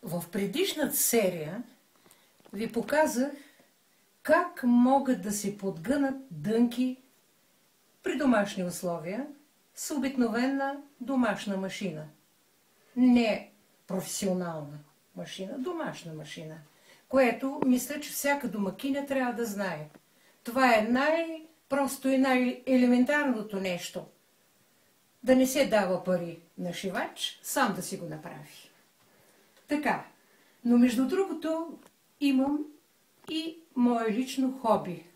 В предишната серия ви показах как могат да се подгънат дънки при домашни условия с обикновена домашна машина. Не професионална машина, домашна машина, което мисля, че всяка домакиня трябва да знае. Това е най-просто и най-елементарното нещо. Да не се дава пари на шивач, сам да си го направи. Така, но между другото имам и мое лично хоби.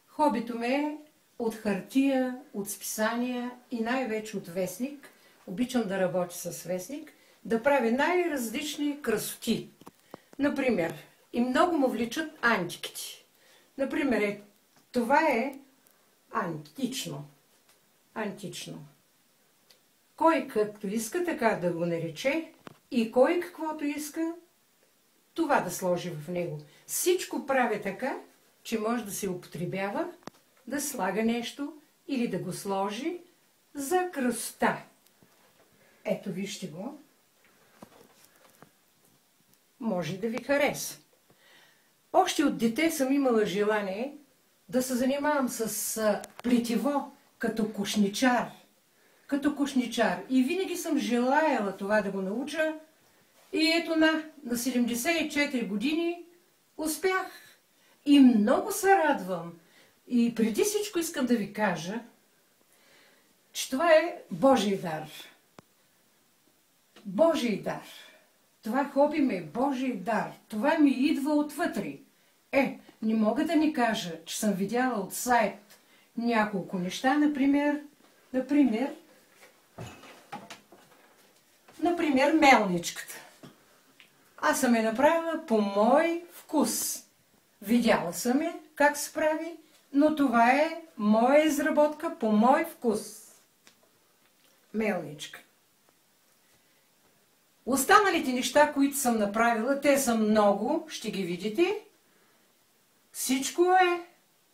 Хобито ме е от хартия, от списания и най-вече от вестник. Обичам да работя с вестник, да правя най-различни красоти. Например, и много му вличат антиките. Например, това е антично. Антично. Кой както иска така да го нарече и кой каквото иска това да сложи в него. Всичко правя така, че може да се употребява, да слага нещо или да го сложи за красота. Ето вижте го. Може да ви хареса. Още от дете съм имала желание да се занимавам с плетиво като кошничар. Като кошничар. И винаги съм желаяла това да го науча. И ето на 74 години успях. И много се радвам. И преди всичко искам да ви кажа, че това е Божий дар. Божий дар. Това хоби ми е Божий дар. Това ми идва отвътре. Не мога да ни кажа, че съм видяла от сайт няколко неща, например, мелничката. Аз съм я направила по мой вкус. Видяла съм я как се прави, но това е моя изработка по мой вкус. Мелничка. Останалите неща, които съм направила, те са много, ще ги видите. Всичко е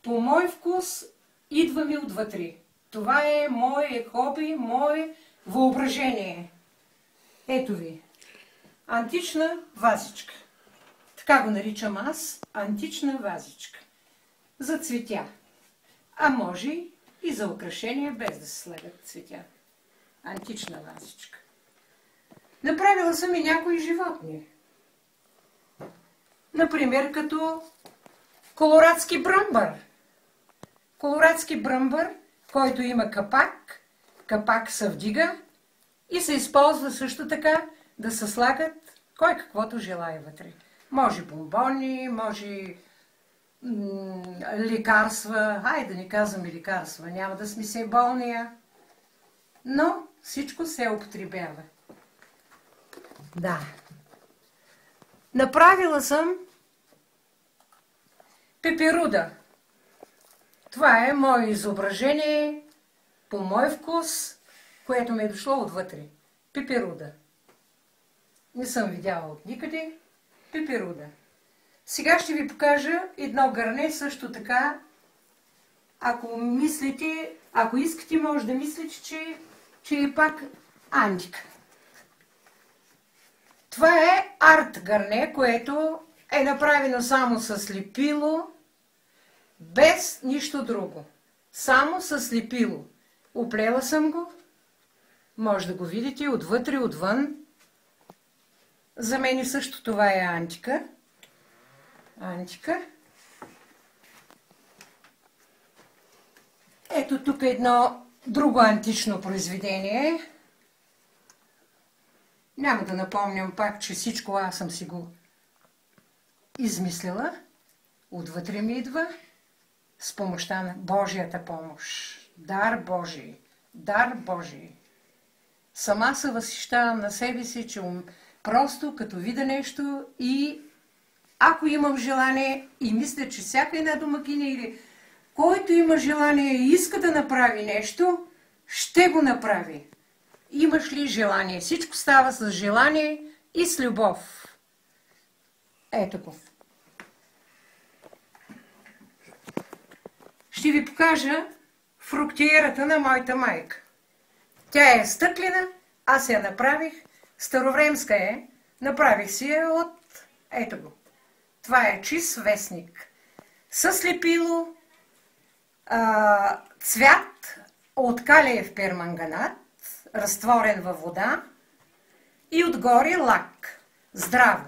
по мой вкус, идва ми отвътре. Това е мое хоби, мое въображение. Ето ви. Антична вазичка. Така го наричам аз. Антична вазичка. За цветя. А може и за украшения, без да се слагат цветя. Антична вазичка. Направила съм и някои животни. Например, като колорадски бръмбър. Колорадски бръмбър, който има капак. Капак се вдига и се използва също така да се слагат кой каквото желая вътре. Може бомбони, може лекарства. Да не казваме лекарства, няма да сме се болния. Но всичко се употребява. Да. Направила съм пеперуда. Това е мое изображение по мой вкус, което ми е дошло отвътре. Пеперуда. Не съм видяла от никъде. Пеперуда. Сега ще ви покажа едно гърне също така. Ако мислите, ако искате, може да мислите, че е пак антика. Това е арт гърне, което е направено само с лепило, без нищо друго. Само с лепило. Оплела съм го. Може да го видите отвътре, отвън. За мен също това е антика. Антика. Ето тук едно друго антично произведение. Няма да напомням пак, че всичко аз съм си го измислила. Отвътре ми идва с помощта на Божията помощ. Дар Божий. Дар Божий. Сама се възхищавам на себе си, че просто като видя нещо и ако имам желание и мисля, че всяка една домакиня или който има желание и иска да направи нещо, ще го направи. Имаш ли желание? Всичко става с желание и с любов. Ето го. Ще ви покажа фруктиерата на моята майка. Тя е стъклена, аз я направих. Старовремска е. Направих си я от... Ето го. Това е чист вестник. С лепило, цвят от калиев перманганат, разтворен във вода и отгоре лак. Здраво.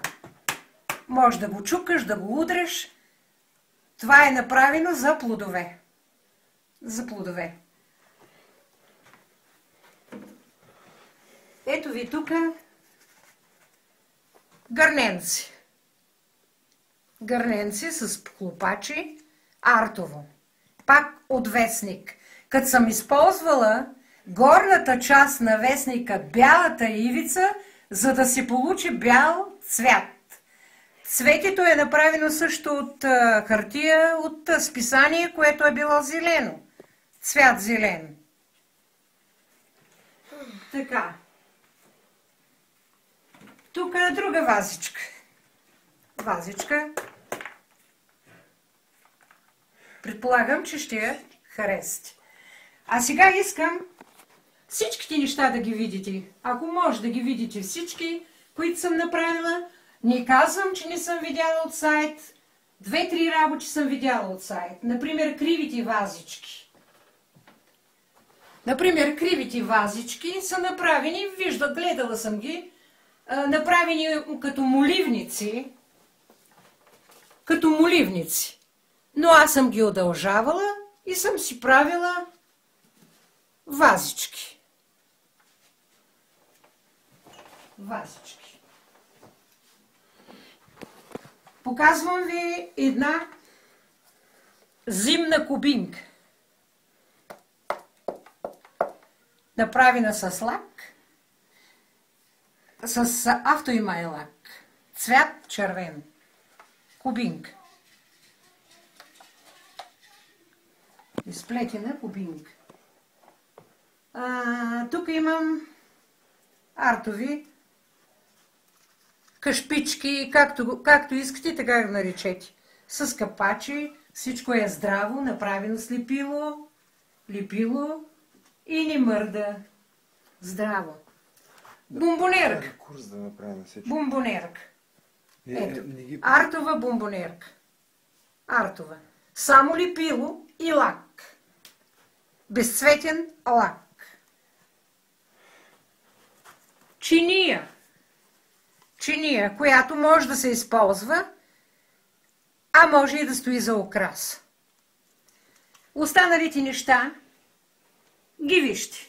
Може да го чукаш, да го удреш. Това е направено за плодове. За плодове. Ето ви тук гърненци. Гърненци с клопачи, артово. Пак от вестник. Като съм използвала горната част на вестника, бялата ивица, за да се получи бял цвят. Цветето е направено също от хартия, от списание, което е било зелено. Цвят зелен. Така. Тук е друга вазичка. Вазичка. Предполагам, че ще я харесате. А сега искам всичките неща да ги видите. Ако може да ги видите всички, които съм направила, не казвам, че не съм видяла от сайт. 2-3 работи съм видяла от сайт. Например, кривите вазички. Например, кривите вазички са направени, гледала съм ги, направени като моливници. Като моливници. Но аз съм ги удължавала и съм си правила вазички. Вазички. Показвам ви една зимна кубинка. Направена с лак, с автоимай лак. Цвят червен. Кубинка. Изплетена кубинка. Тук имам артови кашпички, както искате, така го наречете. С капачи, всичко е здраво, направено с лепило и не мърда. Здраво. Бомбонерка. Курс да направим всичко. Бомбонерка. Ето, артова бомбонерка. Артова. Само лепило и лак. Безцветен лак. Чиния. Чиния, която може да се използва, а може и да стои за украс. Останалите неща ги вижте.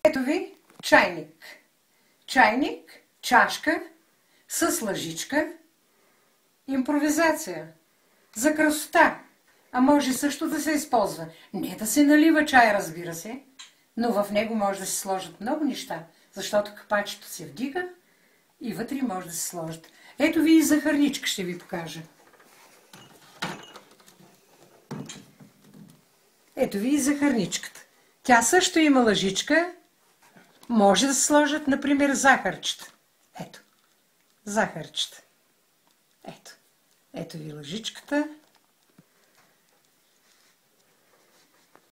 Ето ви чайник. Чайник, чашка с лъжичка. Импровизация. За красота. А може също да се използва. Не да се налива чай, разбира се, но в него може да се сложат много неща, защото капачето се вдига и вътре може да се сложат. Ето ви и захарничка ще ви покажа. Ето ви и захарничката. Тя също има лъжичка. Може да се сложат, например, захарчета. Ето. Захарчета. Ето. Ето ви лъжичката.